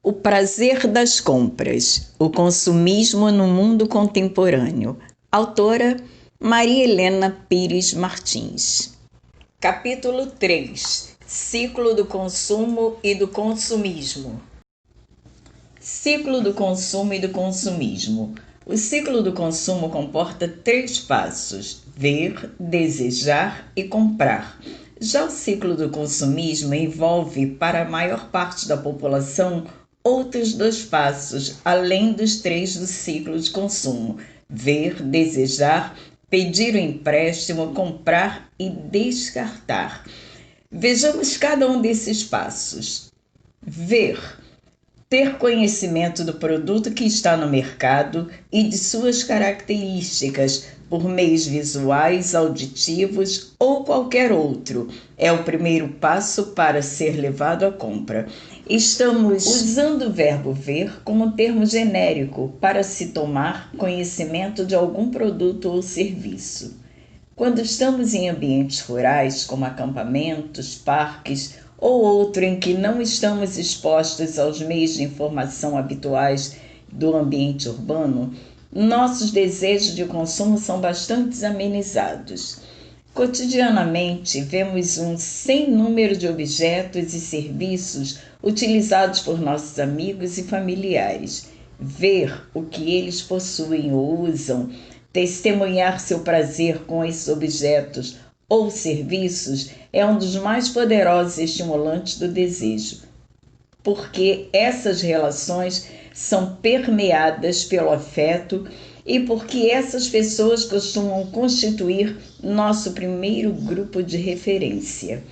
O prazer das compras, o consumismo no mundo contemporâneo. Autora Maria Helena Pires Martins. Capítulo 3. Ciclo do consumo e do consumismo. Ciclo do consumo e do consumismo. O ciclo do consumo comporta 3 passos: ver, desejar e comprar. Já o ciclo do consumismo envolve, para a maior parte da população, outros 2 passos, além dos 3 do ciclo de consumo: ver, desejar, pedir o empréstimo, comprar e descartar. Vejamos cada um desses passos. Ver. Ter conhecimento do produto que está no mercado e de suas características, por meios visuais, auditivos ou qualquer outro, é o primeiro passo para ser levado à compra. Estamos usando o verbo ver como termo genérico para se tomar conhecimento de algum produto ou serviço. Quando estamos em ambientes rurais, como acampamentos, parques ou outro em que não estamos expostos aos meios de informação habituais do ambiente urbano, nossos desejos de consumo são bastante amenizados. Cotidianamente, vemos um sem número de objetos e serviços utilizados por nossos amigos e familiares. Ver o que eles possuem ou usam, testemunhar seu prazer com esses objetos ou serviços é um dos mais poderosos estimulantes do desejo, porque essas relações são permeadas pelo afeto e porque essas pessoas costumam constituir nosso primeiro grupo de referência.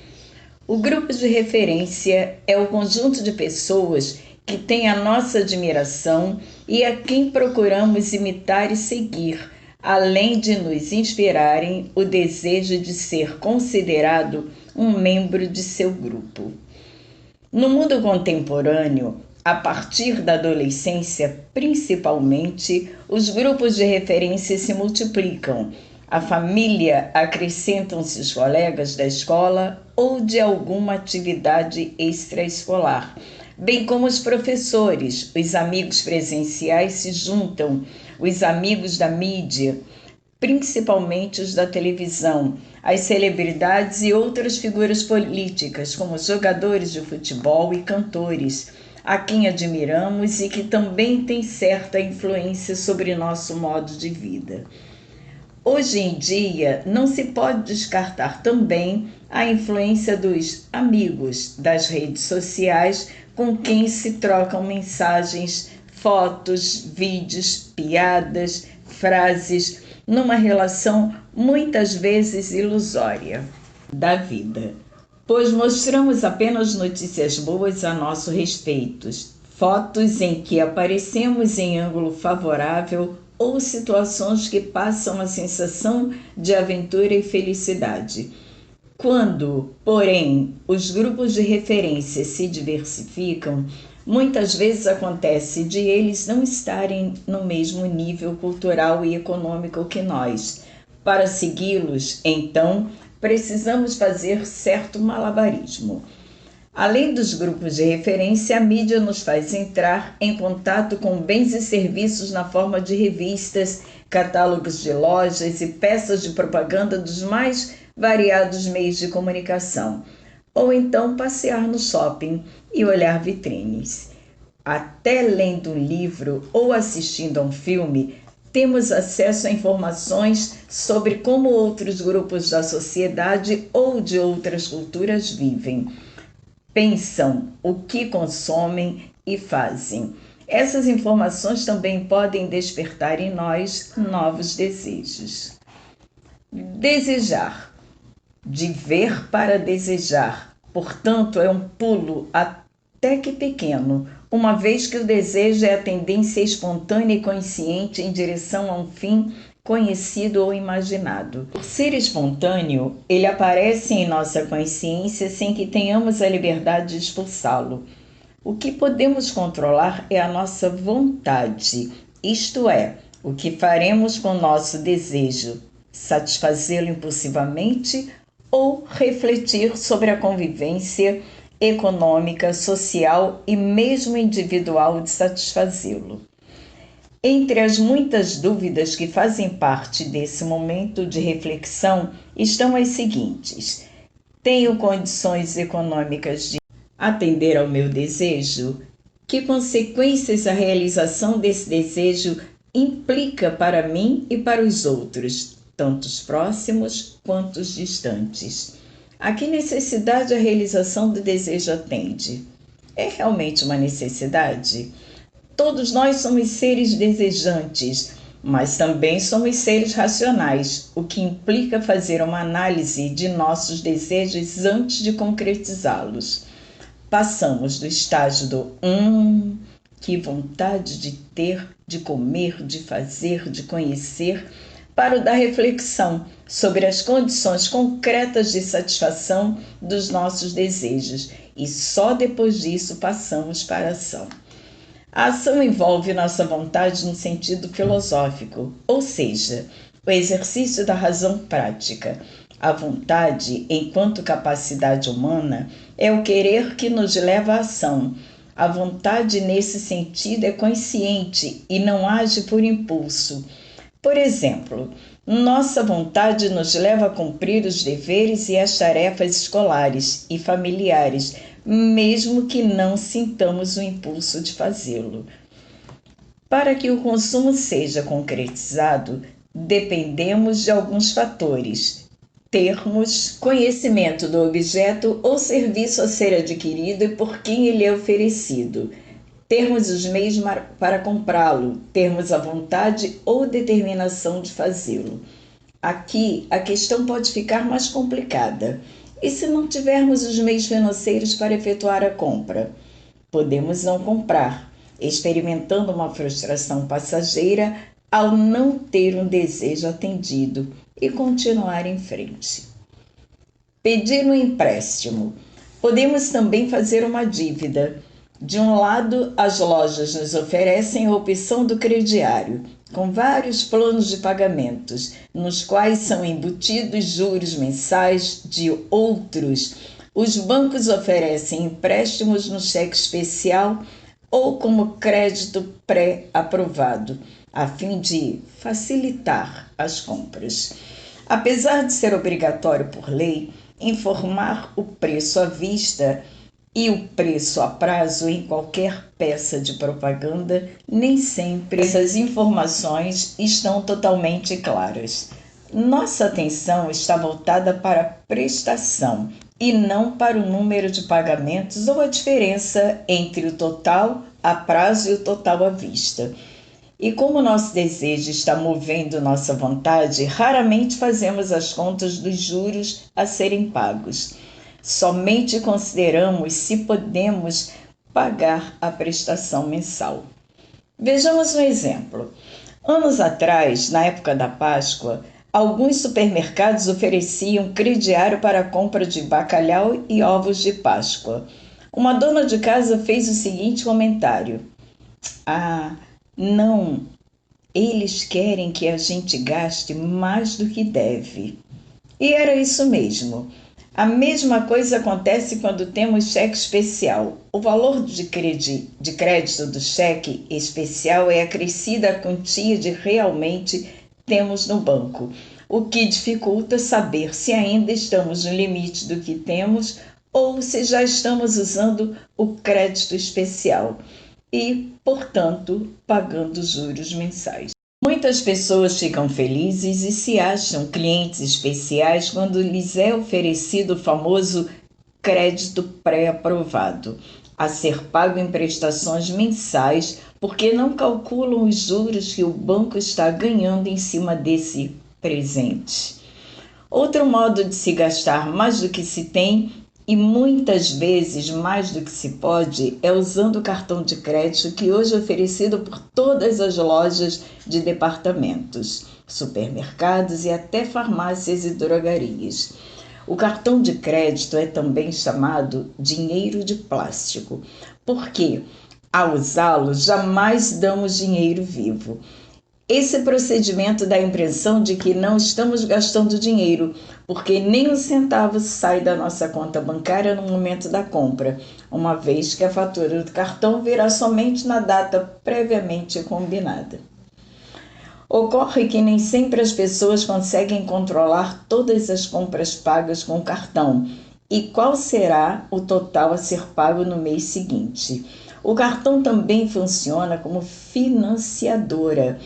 O grupo de referência é o conjunto de pessoas que tem a nossa admiração e a quem procuramos imitar e seguir, além de nos inspirarem o desejo de ser considerado um membro de seu grupo. No mundo contemporâneo, a partir da adolescência principalmente, os grupos de referência se multiplicam. A família acrescentam-se os colegas da escola ou de alguma atividade extraescolar, bem como os professores. Os amigos presenciais se juntam, os amigos da mídia, principalmente os da televisão, as celebridades e outras figuras políticas, como jogadores de futebol e cantores, a quem admiramos e que também têm certa influência sobre nosso modo de vida. Hoje em dia, não se pode descartar também a influência dos amigos das redes sociais com quem se trocam mensagens, fotos, vídeos, piadas, frases, numa relação muitas vezes ilusória da vida, pois mostramos apenas notícias boas a nosso respeito, fotos em que aparecemos em ângulo favorável ou situações que passam a sensação de aventura e felicidade. Quando, porém, os grupos de referência se diversificam, muitas vezes acontece de eles não estarem no mesmo nível cultural e econômico que nós. Para segui-los, então, precisamos fazer certo malabarismo. Além dos grupos de referência, a mídia nos faz entrar em contato com bens e serviços na forma de revistas, catálogos de lojas e peças de propaganda dos mais variados meios de comunicação. Ou então passear no shopping e olhar vitrines. Até lendo um livro ou assistindo a um filme, temos acesso a informações sobre como outros grupos da sociedade ou de outras culturas vivem, pensam, o que consomem e fazem. Essas informações também podem despertar em nós novos desejos. Desejar. De ver para desejar. Portanto, é um pulo até que pequeno, uma vez que o desejo é a tendência espontânea e consciente em direção a um fim conhecido ou imaginado. Por ser espontâneo, ele aparece em nossa consciência sem que tenhamos a liberdade de expulsá-lo. O que podemos controlar é a nossa vontade, isto é, o que faremos com o nosso desejo, satisfazê-lo impulsivamente ou refletir sobre a convivência econômica, social e mesmo individual de satisfazê-lo. Entre as muitas dúvidas que fazem parte desse momento de reflexão estão as seguintes: tenho condições econômicas de atender ao meu desejo? Que consequências a realização desse desejo implica para mim e para os outros, tanto os próximos quanto os distantes? A que necessidade a realização do desejo atende? É realmente uma necessidade? Todos nós somos seres desejantes, mas também somos seres racionais, o que implica fazer uma análise de nossos desejos antes de concretizá-los. Passamos do estágio do que vontade de ter, de comer, de fazer, de conhecer, para o da reflexão sobre as condições concretas de satisfação dos nossos desejos, e só depois disso passamos para a ação. A ação envolve nossa vontade no sentido filosófico, ou seja, o exercício da razão prática. A vontade, enquanto capacidade humana, é o querer que nos leva à ação. A vontade, nesse sentido, é consciente e não age por impulso. Por exemplo, nossa vontade nos leva a cumprir os deveres e as tarefas escolares e familiares, mesmo que não sintamos o impulso de fazê-lo. Para que o consumo seja concretizado, dependemos de alguns fatores: termos conhecimento do objeto ou serviço a ser adquirido e por quem ele é oferecido, termos os meios para comprá-lo, termos a vontade ou determinação de fazê-lo. Aqui, a questão pode ficar mais complicada. E se não tivermos os meios financeiros para efetuar a compra? Podemos não comprar, experimentando uma frustração passageira ao não ter um desejo atendido e continuar em frente. Pedir um empréstimo. Podemos também fazer uma dívida. De um lado, as lojas nos oferecem a opção do crediário, com vários planos de pagamentos, nos quais são embutidos juros mensais. De outros, os bancos oferecem empréstimos no cheque especial ou como crédito pré-aprovado, a fim de facilitar as compras. Apesar de ser obrigatório por lei informar o preço à vista e o preço a prazo em qualquer peça de propaganda, nem sempre essas informações estão totalmente claras. Nossa atenção está voltada para a prestação e não para o número de pagamentos ou a diferença entre o total a prazo e o total à vista. E como nosso desejo está movendo nossa vontade, raramente fazemos as contas dos juros a serem pagos. Somente consideramos se podemos pagar a prestação mensal. Vejamos um exemplo. Anos atrás, na época da Páscoa, alguns supermercados ofereciam crediário para a compra de bacalhau e ovos de Páscoa. Uma dona de casa fez o seguinte comentário: não, eles querem que a gente gaste mais do que deve. E era isso mesmo. A mesma coisa acontece quando temos cheque especial. O valor de crédito do cheque especial é acrescido à quantia de realmente temos no banco, o que dificulta saber se ainda estamos no limite do que temos ou se já estamos usando o crédito especial e, portanto, pagando juros mensais. Muitas pessoas ficam felizes e se acham clientes especiais quando lhes é oferecido o famoso crédito pré-aprovado, a ser pago em prestações mensais, porque não calculam os juros que o banco está ganhando em cima desse presente. Outro modo de se gastar mais do que se tem e muitas vezes mais do que se pode é usando o cartão de crédito, que hoje é oferecido por todas as lojas de departamentos, supermercados e até farmácias e drogarias. O cartão de crédito é também chamado dinheiro de plástico, porque ao usá-lo jamais damos dinheiro vivo. Esse procedimento dá a impressão de que não estamos gastando dinheiro, porque nem um centavo sai da nossa conta bancária no momento da compra, uma vez que a fatura do cartão virá somente na data previamente combinada. Ocorre que nem sempre as pessoas conseguem controlar todas as compras pagas com cartão e qual será o total a ser pago no mês seguinte. O cartão também funciona como financiadora.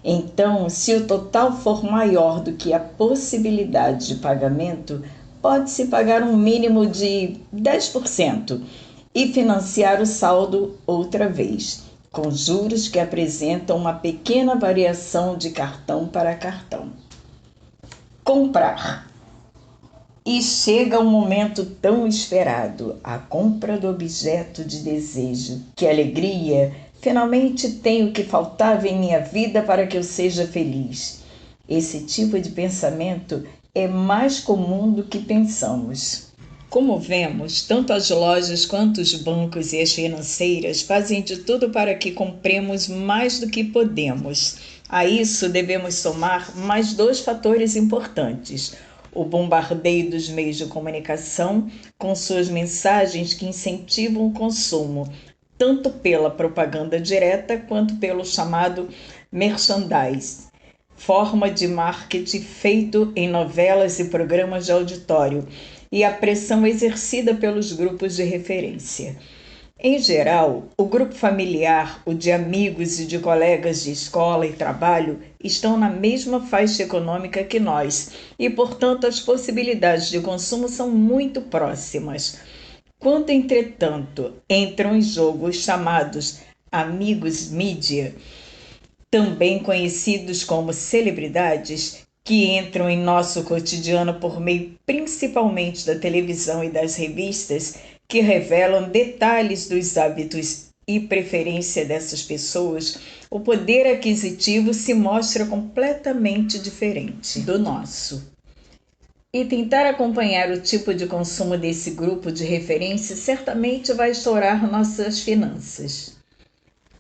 Então, se o total for maior do que a possibilidade de pagamento, pode-se pagar um mínimo de 10% e financiar o saldo outra vez, com juros que apresentam uma pequena variação de cartão para cartão. Comprar. E chega um momento tão esperado, a compra do objeto de desejo. Que alegria! Finalmente tenho o que faltava em minha vida para que eu seja feliz. Esse tipo de pensamento é mais comum do que pensamos. Como vemos, tanto as lojas quanto os bancos e as financeiras fazem de tudo para que compremos mais do que podemos. A isso devemos somar mais 2 fatores importantes: o bombardeio dos meios de comunicação com suas mensagens que incentivam o consumo, tanto pela propaganda direta quanto pelo chamado merchandise, forma de marketing feito em novelas e programas de auditório, e a pressão exercida pelos grupos de referência. Em geral, o grupo familiar, o de amigos e de colegas de escola e trabalho estão na mesma faixa econômica que nós e, portanto, as possibilidades de consumo são muito próximas. Quando, entretanto, entram em jogo os chamados amigos mídia, também conhecidos como celebridades, que entram em nosso cotidiano por meio principalmente da televisão e das revistas, que revelam detalhes dos hábitos e preferência dessas pessoas, o poder aquisitivo se mostra completamente diferente do nosso. E tentar acompanhar o tipo de consumo desse grupo de referência certamente vai estourar nossas finanças.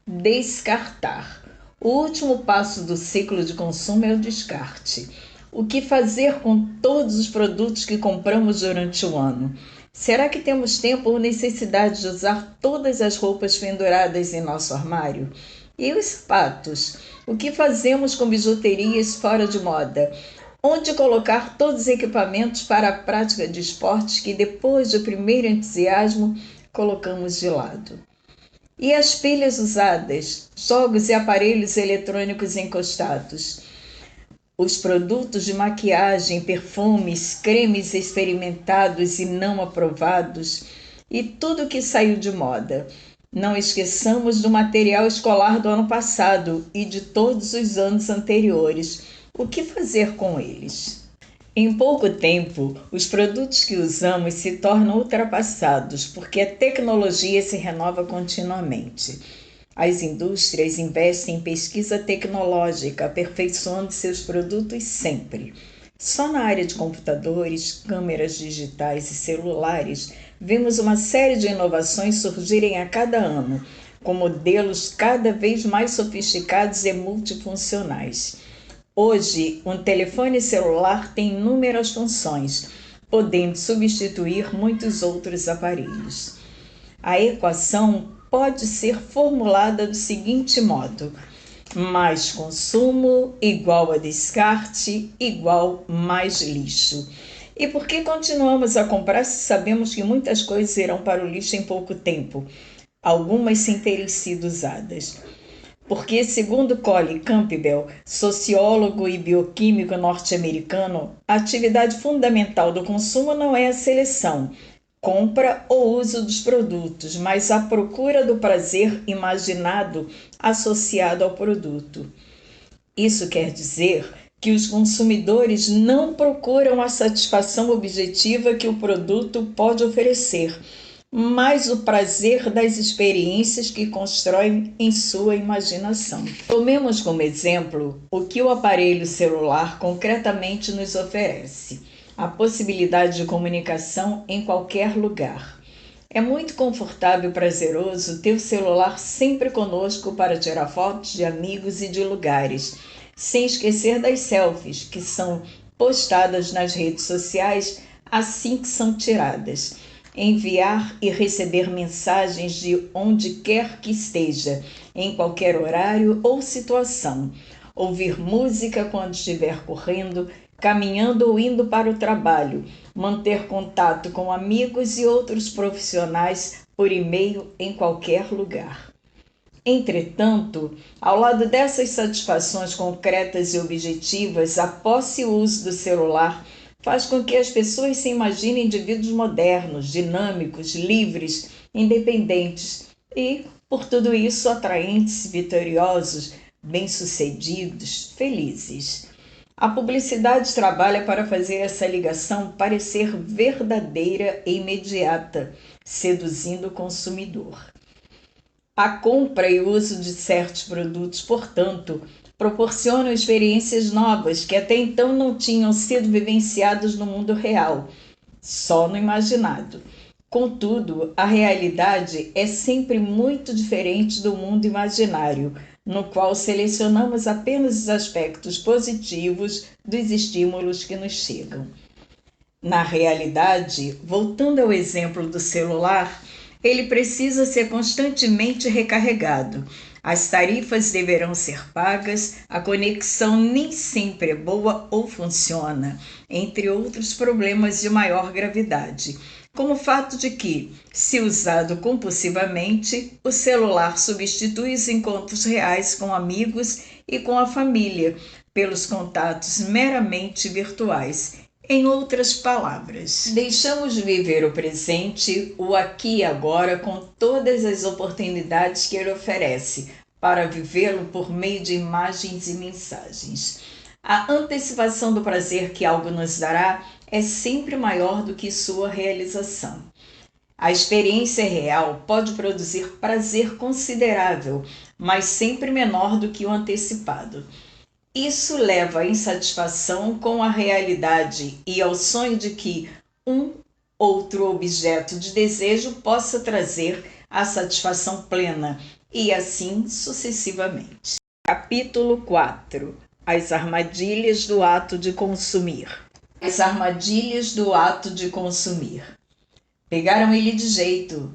Descartar. O último passo do ciclo de consumo é o descarte. O que fazer com todos os produtos que compramos durante o ano? Será que temos tempo ou necessidade de usar todas as roupas penduradas em nosso armário? E os sapatos? O que fazemos com bijuterias fora de moda? Onde colocar todos os equipamentos para a prática de esportes que, depois do primeiro entusiasmo, colocamos de lado? E as pilhas usadas, jogos e aparelhos eletrônicos encostados? Os produtos de maquiagem, perfumes, cremes experimentados e não aprovados, e tudo que saiu de moda. Não esqueçamos do material escolar do ano passado e de todos os anos anteriores. O que fazer com eles? Em pouco tempo, os produtos que usamos se tornam ultrapassados, porque a tecnologia se renova continuamente. As indústrias investem em pesquisa tecnológica, aperfeiçoando seus produtos sempre. Só na área de computadores, câmeras digitais e celulares, vemos uma série de inovações surgirem a cada ano, com modelos cada vez mais sofisticados e multifuncionais. Hoje, um telefone celular tem inúmeras funções, podendo substituir muitos outros aparelhos. A equação pode ser formulada do seguinte modo: mais consumo igual a descarte igual mais lixo. E por que continuamos a comprar se sabemos que muitas coisas irão para o lixo em pouco tempo, algumas sem terem sido usadas? Porque, segundo Colin Campbell, sociólogo e bioquímico norte-americano, a atividade fundamental do consumo não é a seleção, compra ou uso dos produtos, mas a procura do prazer imaginado associado ao produto. Isso quer dizer que os consumidores não procuram a satisfação objetiva que o produto pode oferecer, mas o prazer das experiências que constroem em sua imaginação. Tomemos como exemplo o que o aparelho celular concretamente nos oferece: a possibilidade de comunicação em qualquer lugar. É muito confortável e prazeroso ter o celular sempre conosco para tirar fotos de amigos e de lugares, sem esquecer das selfies, que são postadas nas redes sociais assim que são tiradas. Enviar e receber mensagens de onde quer que esteja, em qualquer horário ou situação. Ouvir música quando estiver correndo, caminhando ou indo para o trabalho. Manter contato com amigos e outros profissionais por e-mail em qualquer lugar. Entretanto, ao lado dessas satisfações concretas e objetivas, a posse e o uso do celular faz com que as pessoas se imaginem indivíduos modernos, dinâmicos, livres, independentes e, por tudo isso, atraentes, vitoriosos, bem-sucedidos, felizes. A publicidade trabalha para fazer essa ligação parecer verdadeira e imediata, seduzindo o consumidor. A compra e o uso de certos produtos, portanto, proporcionam experiências novas que até então não tinham sido vivenciadas no mundo real, só no imaginado. Contudo, a realidade é sempre muito diferente do mundo imaginário, no qual selecionamos apenas os aspectos positivos dos estímulos que nos chegam. Na realidade, voltando ao exemplo do celular, ele precisa ser constantemente recarregado. As tarifas deverão ser pagas, a conexão nem sempre é boa ou funciona, entre outros problemas de maior gravidade, como o fato de que, se usado compulsivamente, o celular substitui os encontros reais com amigos e com a família, pelos contatos meramente virtuais. Em outras palavras, deixamos de viver o presente, o aqui e agora, com todas as oportunidades que ele oferece, para vivê-lo por meio de imagens e mensagens. A antecipação do prazer que algo nos dará é sempre maior do que sua realização. A experiência real pode produzir prazer considerável, mas sempre menor do que o antecipado. Isso leva à insatisfação com a realidade e ao sonho de que um outro objeto de desejo possa trazer a satisfação plena, e assim sucessivamente. Capítulo 4. As armadilhas do ato de consumir. As armadilhas do ato de consumir. Pegaram ele de jeito.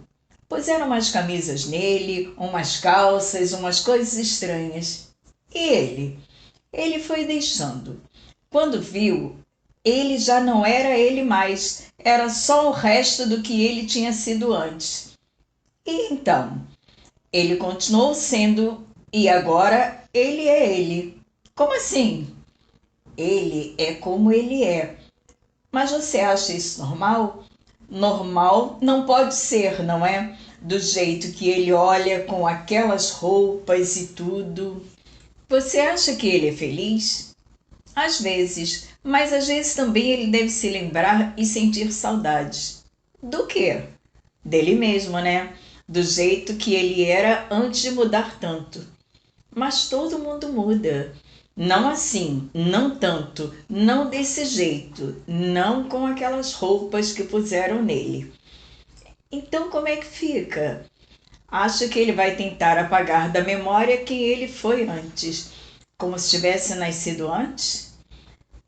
Puseram umas camisas nele, umas calças, umas coisas estranhas. E ele? Ele foi deixando. Quando viu, ele já não era ele mais, era só o resto do que ele tinha sido antes. E então, ele continuou sendo, e agora ele é ele. Como assim? Ele é como ele é. Mas você acha isso normal? Normal não pode ser, não é? Do jeito que ele olha com aquelas roupas e tudo. Você acha que ele é feliz? Às vezes, mas às vezes também ele deve se lembrar e sentir saudades. Do quê? Dele mesmo, né? Do jeito que ele era antes de mudar tanto. Mas todo mundo muda. Não assim, não tanto, não desse jeito, não com aquelas roupas que puseram nele. Então como é que fica? Acho que ele vai tentar apagar da memória quem ele foi antes, como se tivesse nascido antes?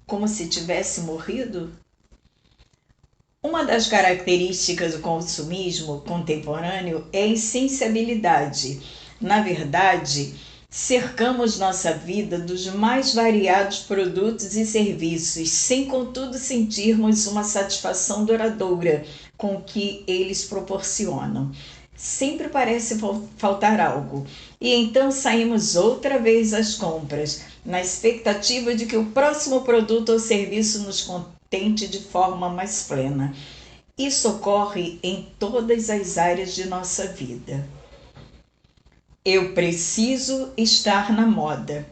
Como se tivesse morrido? Uma das características do consumismo contemporâneo é a insensibilidade. Na verdade, cercamos nossa vida dos mais variados produtos e serviços, sem contudo sentirmos uma satisfação duradoura com o que eles proporcionam. Sempre parece faltar algo, e então saímos outra vez às compras, na expectativa de que o próximo produto ou serviço nos contente de forma mais plena. Isso ocorre em todas as áreas de nossa vida. Eu preciso estar na moda.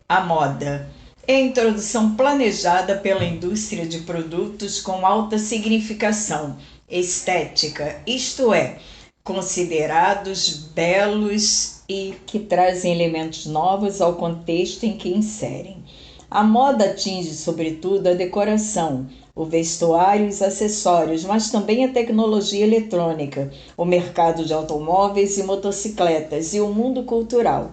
A moda é a introdução planejada pela indústria de produtos com alta significação estética, isto é, considerados belos e que trazem elementos novos ao contexto em que inserem. A moda atinge, sobretudo, a decoração, o vestuário e os acessórios, mas também a tecnologia eletrônica, o mercado de automóveis e motocicletas e o mundo cultural,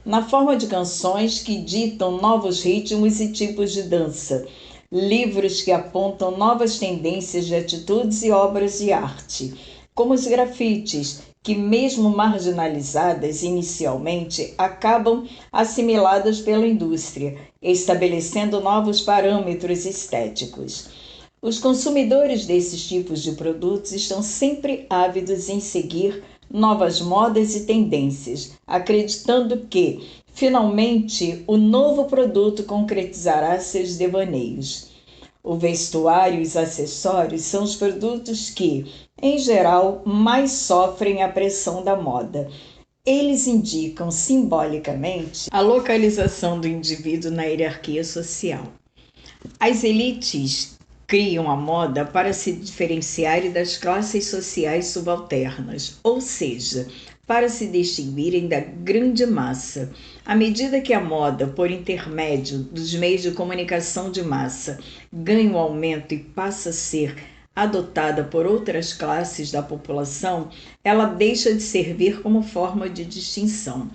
na forma de canções que ditam novos ritmos e tipos de dança, livros que apontam novas tendências de atitudes e obras de arte, como os grafites, que mesmo marginalizadas inicialmente, acabam assimiladas pela indústria, estabelecendo novos parâmetros estéticos. Os consumidores desses tipos de produtos estão sempre ávidos em seguir novas modas e tendências, acreditando que, finalmente, o novo produto concretizará seus devaneios. O vestuário e os acessórios são os produtos que, em geral, mais sofrem a pressão da moda. Eles indicam simbolicamente a localização do indivíduo na hierarquia social. As elites criam a moda para se diferenciarem das classes sociais subalternas, ou seja, para se distinguirem da grande massa. À medida que a moda, por intermédio dos meios de comunicação de massa, ganha um aumento e passa a ser adotada por outras classes da população, ela deixa de servir como forma de distinção.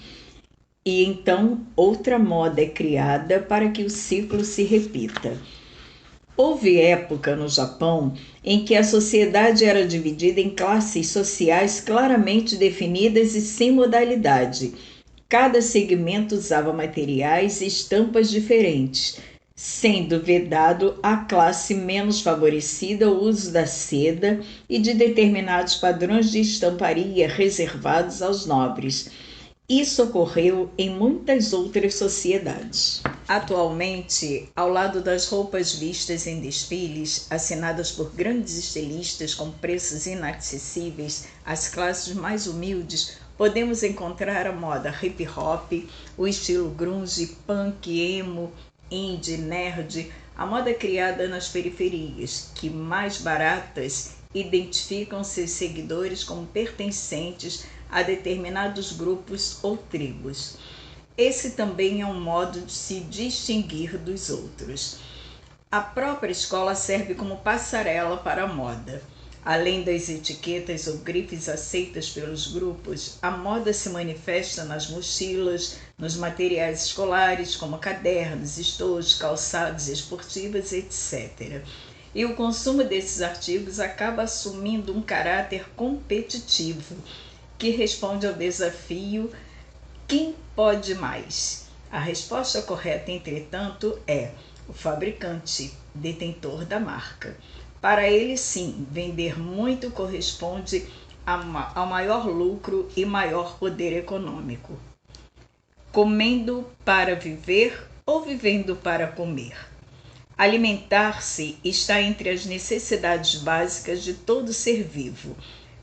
E então outra moda é criada para que o ciclo se repita. Houve época no Japão em que a sociedade era dividida em classes sociais claramente definidas e sem modalidade. Cada segmento usava materiais e estampas diferentes, sendo vedado à classe menos favorecida o uso da seda e de determinados padrões de estamparia reservados aos nobres. Isso ocorreu em muitas outras sociedades. Atualmente, ao lado das roupas vistas em desfiles, assinadas por grandes estilistas com preços inacessíveis às classes mais humildes, podemos encontrar a moda hip hop, o estilo grunge, punk, emo, indie, nerd, a moda criada nas periferias, que mais baratas identificam seus seguidores como pertencentes a determinados grupos ou tribos. Esse também é um modo de se distinguir dos outros. A própria escola serve como passarela para a moda. Além das etiquetas ou grifes aceitas pelos grupos, a moda se manifesta nas mochilas, nos materiais escolares, como cadernos, estojos, calçados esportivos, etc. E o consumo desses artigos acaba assumindo um caráter competitivo, que responde ao desafio: quem pode mais? A resposta correta, entretanto, é o fabricante, detentor da marca. Para ele, sim, vender muito corresponde ao maior lucro e maior poder econômico. Comendo para viver ou vivendo para comer? Alimentar-se está entre as necessidades básicas de todo ser vivo.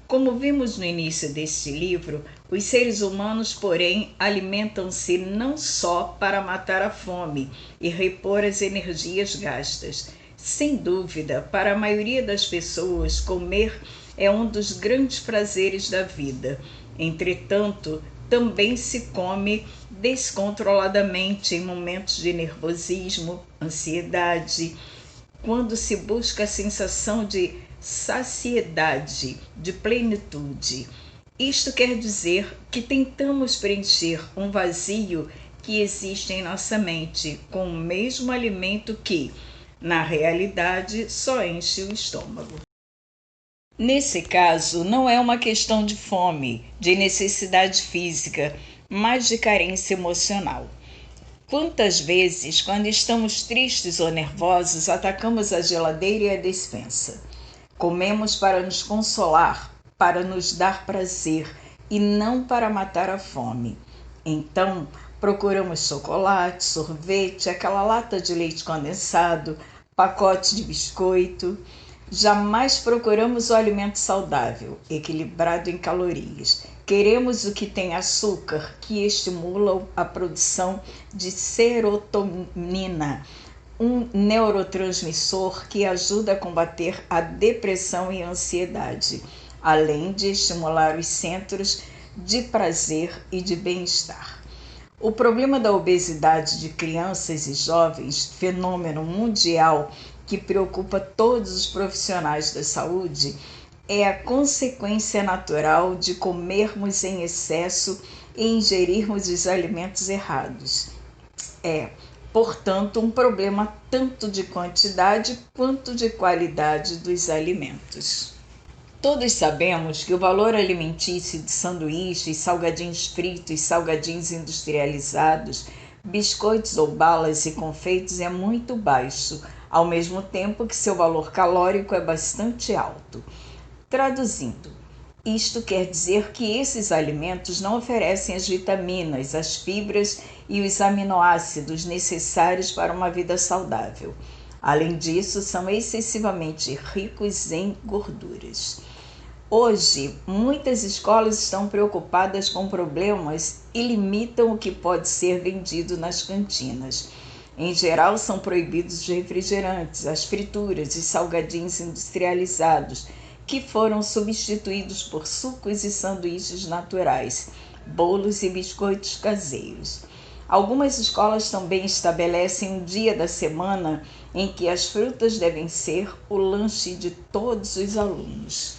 Como vimos no início deste livro, os seres humanos, porém, alimentam-se não só para matar a fome e repor as energias gastas. Sem dúvida, para a maioria das pessoas, comer é um dos grandes prazeres da vida. Entretanto, também se come descontroladamente em momentos de nervosismo, ansiedade, quando se busca a sensação de saciedade, de plenitude. Isto quer dizer que tentamos preencher um vazio que existe em nossa mente com o mesmo alimento que, na realidade, só enche o estômago. Nesse caso, não é uma questão de fome, de necessidade física, mas de carência emocional. Quantas vezes, quando estamos tristes ou nervosos, atacamos a geladeira e a despensa? Comemos para nos consolar, para nos dar prazer e não para matar a fome. Então, procuramos chocolate, sorvete, aquela lata de leite condensado, pacote de biscoito. Jamais procuramos o alimento saudável, equilibrado em calorias. Queremos o que tem açúcar, que estimula a produção de serotonina, um neurotransmissor que ajuda a combater a depressão e a ansiedade, além de estimular os centros de prazer e de bem-estar. O problema da obesidade de crianças e jovens, fenômeno mundial que preocupa todos os profissionais da saúde é a consequência natural de comermos em excesso e ingerirmos os alimentos errados. Portanto, um problema tanto de quantidade quanto de qualidade dos alimentos. Todos sabemos que o valor alimentício de sanduíches, salgadinhos fritos, salgadinhos industrializados, biscoitos ou balas e confeitos é muito baixo, ao mesmo tempo que seu valor calórico é bastante alto. Traduzindo, isto quer dizer que esses alimentos não oferecem as vitaminas, as fibras e os aminoácidos necessários para uma vida saudável. Além disso, são excessivamente ricos em gorduras. Hoje, muitas escolas estão preocupadas com problemas e limitam o que pode ser vendido nas cantinas. Em geral, são proibidos os refrigerantes, as frituras e salgadinhos industrializados, que foram substituídos por sucos e sanduíches naturais, bolos e biscoitos caseiros. Algumas escolas também estabelecem um dia da semana em que as frutas devem ser o lanche de todos os alunos.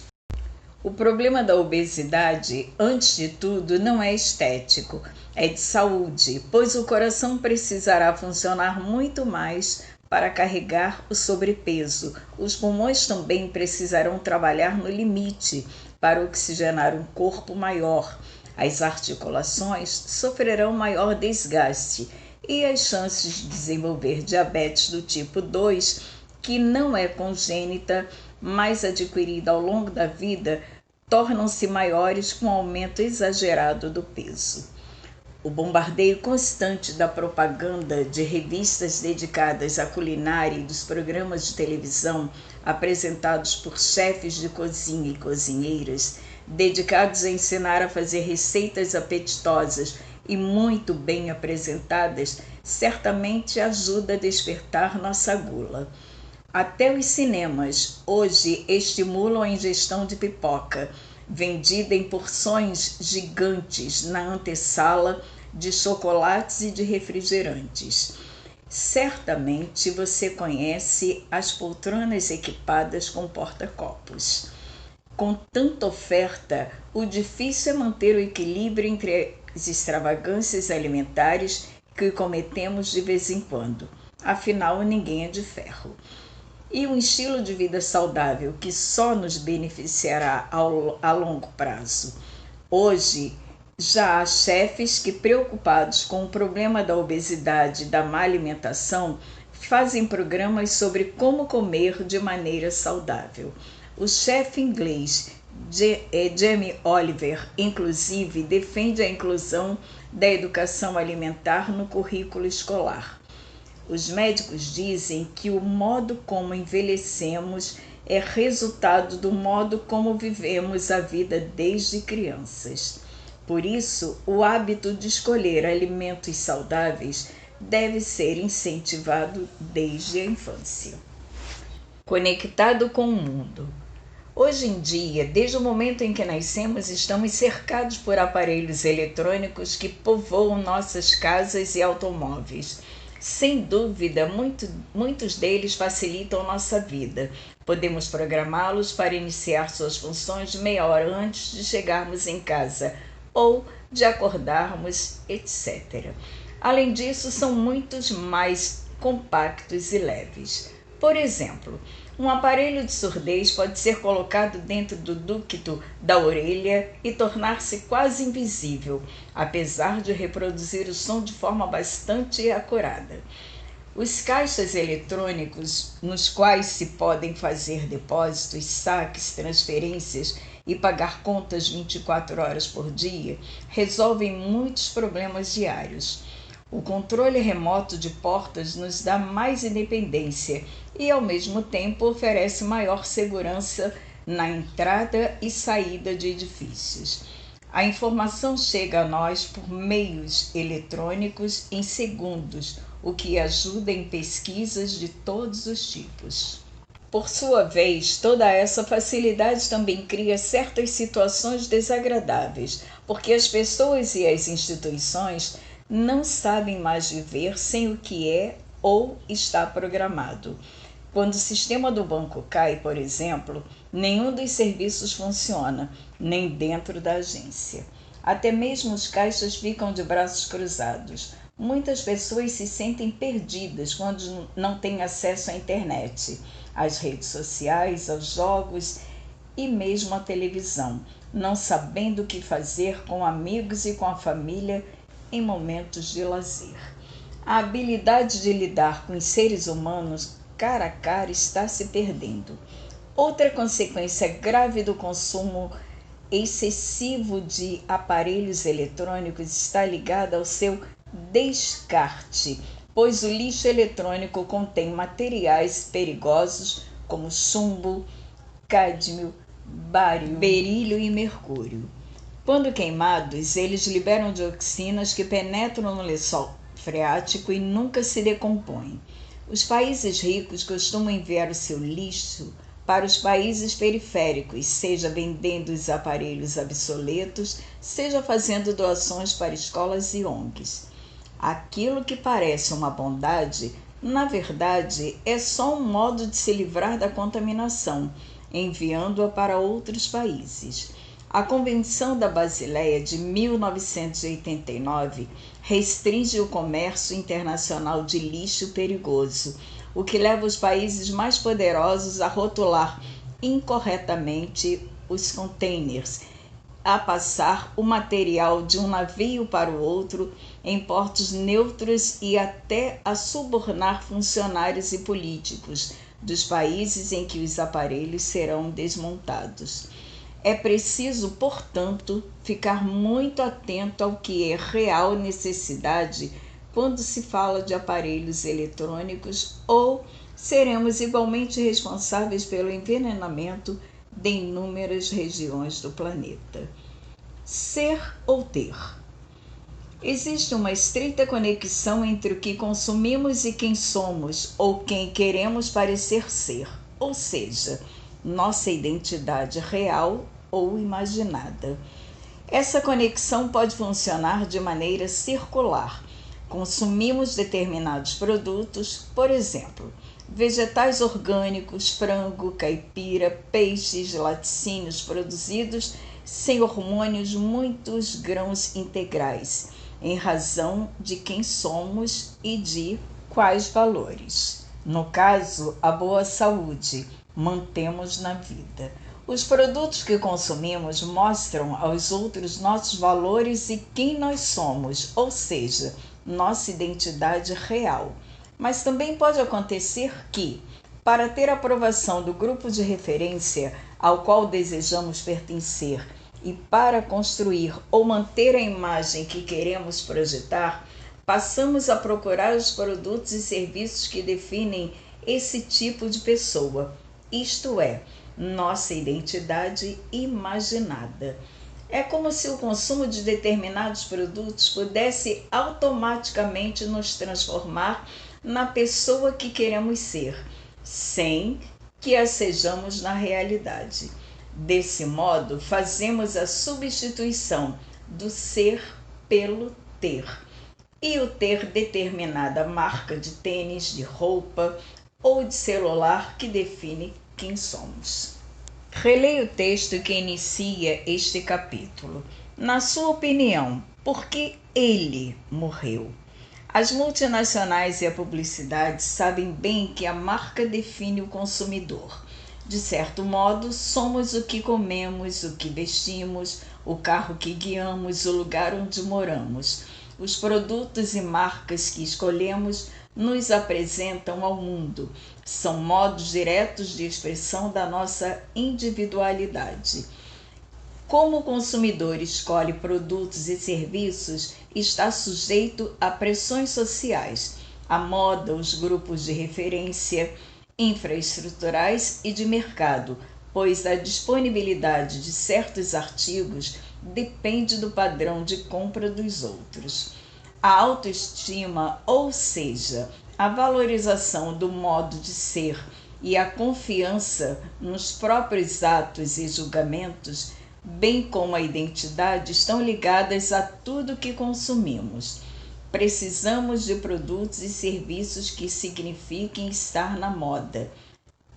O problema da obesidade, antes de tudo, não é estético, é de saúde, pois o coração precisará funcionar muito mais para carregar o sobrepeso. Os pulmões também precisarão trabalhar no limite para oxigenar um corpo maior. As articulações sofrerão maior desgaste e as chances de desenvolver diabetes do tipo 2, que não é congênita, mas adquirida ao longo da vida, tornam-se maiores com o aumento exagerado do peso. O bombardeio constante da propaganda de revistas dedicadas à culinária e dos programas de televisão apresentados por chefes de cozinha e cozinheiras, dedicados a ensinar a fazer receitas apetitosas e muito bem apresentadas, certamente ajuda a despertar nossa gula. Até os cinemas hoje estimulam a ingestão de pipoca, vendida em porções gigantes na antessala de chocolates e de refrigerantes. Certamente você conhece as poltronas equipadas com porta-copos. Com tanta oferta, o difícil é manter o equilíbrio entre as extravagâncias alimentares que cometemos de vez em quando. Afinal, ninguém é de ferro. E um estilo de vida saudável que só nos beneficiará a longo prazo. Hoje, já há chefes que, preocupados com o problema da obesidade e da má alimentação, fazem programas sobre como comer de maneira saudável. O chefe inglês Jamie Oliver, inclusive, defende a inclusão da educação alimentar no currículo escolar. Os médicos dizem que o modo como envelhecemos é resultado do modo como vivemos a vida desde crianças. Por isso, o hábito de escolher alimentos saudáveis deve ser incentivado desde a infância. Conectado com o mundo. Hoje em dia, desde o momento em que nascemos, estamos cercados por aparelhos eletrônicos que povoam nossas casas e automóveis. Sem dúvida, muitos deles facilitam nossa vida. Podemos programá-los para iniciar suas funções meia hora antes de chegarmos em casa ou de acordarmos, etc. Além disso, são muitos mais compactos e leves. Por exemplo, um aparelho de surdez pode ser colocado dentro do ducto da orelha e tornar-se quase invisível, apesar de reproduzir o som de forma bastante acurada. Os caixas eletrônicos, nos quais se podem fazer depósitos, saques, transferências e pagar contas 24 horas por dia, resolvem muitos problemas diários. O controle remoto de portas nos dá mais independência e, ao mesmo tempo, oferece maior segurança na entrada e saída de edifícios. A informação chega a nós por meios eletrônicos em segundos, o que ajuda em pesquisas de todos os tipos. Por sua vez, toda essa facilidade também cria certas situações desagradáveis, porque as pessoas e as instituições não sabem mais viver sem o que é ou está programado. Quando o sistema do banco cai, por exemplo, nenhum dos serviços funciona, nem dentro da agência. Até mesmo os caixas ficam de braços cruzados. Muitas pessoas se sentem perdidas quando não têm acesso à internet, às redes sociais, aos jogos e mesmo à televisão, não sabendo o que fazer com amigos e com a família em momentos de lazer. A habilidade de lidar com os seres humanos cara a cara está se perdendo. Outra consequência grave do consumo excessivo de aparelhos eletrônicos está ligada ao seu descarte, pois o lixo eletrônico contém materiais perigosos como chumbo, cádmio, bário, berílio e mercúrio. Quando queimados, eles liberam dioxinas que penetram no lençol freático e nunca se decompõem. Os países ricos costumam enviar o seu lixo para os países periféricos, seja vendendo os aparelhos obsoletos, seja fazendo doações para escolas e ONGs. Aquilo que parece uma bondade, na verdade, é só um modo de se livrar da contaminação, enviando-a para outros países. A Convenção da Basileia de 1989 restringe o comércio internacional de lixo perigoso, o que leva os países mais poderosos a rotular incorretamente os containers, a passar o material de um navio para o outro em portos neutros e até a subornar funcionários e políticos dos países em que os aparelhos serão desmontados. É preciso, portanto, ficar muito atento ao que é real necessidade quando se fala de aparelhos eletrônicos ou seremos igualmente responsáveis pelo envenenamento de inúmeras regiões do planeta. Ser ou ter. Existe uma estreita conexão entre o que consumimos e quem somos ou quem queremos parecer ser, ou seja, nossa identidade real ou imaginada. Essa conexão pode funcionar de maneira circular. Consumimos determinados produtos, por exemplo, vegetais orgânicos, frango, caipira, peixes, laticínios produzidos sem hormônios, muitos grãos integrais, em razão de quem somos e de quais valores. No caso, a boa saúde mantemos na vida. Os produtos que consumimos mostram aos outros nossos valores e quem nós somos, ou seja, nossa identidade real. Mas também pode acontecer que, para ter a aprovação do grupo de referência ao qual desejamos pertencer e para construir ou manter a imagem que queremos projetar, passamos a procurar os produtos e serviços que definem esse tipo de pessoa, isto é, nossa identidade imaginada. É como se o consumo de determinados produtos pudesse automaticamente nos transformar na pessoa que queremos ser, sem que a sejamos na realidade. Desse modo, fazemos a substituição do ser pelo ter. E o ter determinada marca de tênis, de roupa ou de celular que define quem somos. Releia o texto que inicia este capítulo. Na sua opinião, por que ele morreu? As multinacionais e a publicidade sabem bem que a marca define o consumidor. De certo modo, somos o que comemos, o que vestimos, o carro que guiamos, o lugar onde moramos. Os produtos e marcas que escolhemos nos apresentam ao mundo. São modos diretos de expressão da nossa individualidade. Como o consumidor escolhe produtos e serviços, está sujeito a pressões sociais, a moda, os grupos de referência, infraestruturais e de mercado, pois a disponibilidade de certos artigos depende do padrão de compra dos outros. A autoestima, ou seja, a valorização do modo de ser e a confiança nos próprios atos e julgamentos, bem como a identidade, estão ligadas a tudo que consumimos. Precisamos de produtos e serviços que signifiquem estar na moda,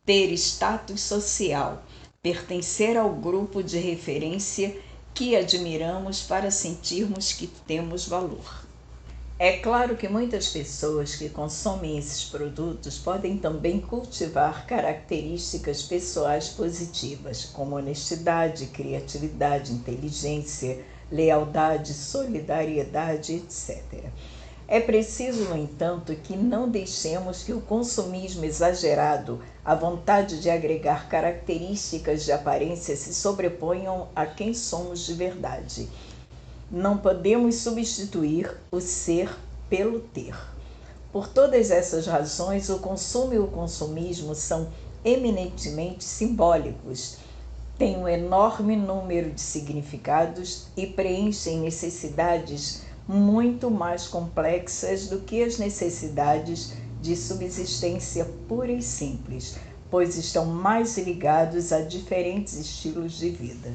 ter status social, pertencer ao grupo de referência que admiramos para sentirmos que temos valor. É claro que muitas pessoas que consomem esses produtos podem também cultivar características pessoais positivas, como honestidade, criatividade, inteligência, lealdade, solidariedade, etc. É preciso, no entanto, que não deixemos que o consumismo exagerado, a vontade de agregar características de aparência se sobreponham a quem somos de verdade. Não podemos substituir o ser pelo ter. Por todas essas razões, o consumo e o consumismo são eminentemente simbólicos, têm um enorme número de significados e preenchem necessidades muito mais complexas do que as necessidades de subsistência pura e simples, pois estão mais ligados a diferentes estilos de vida.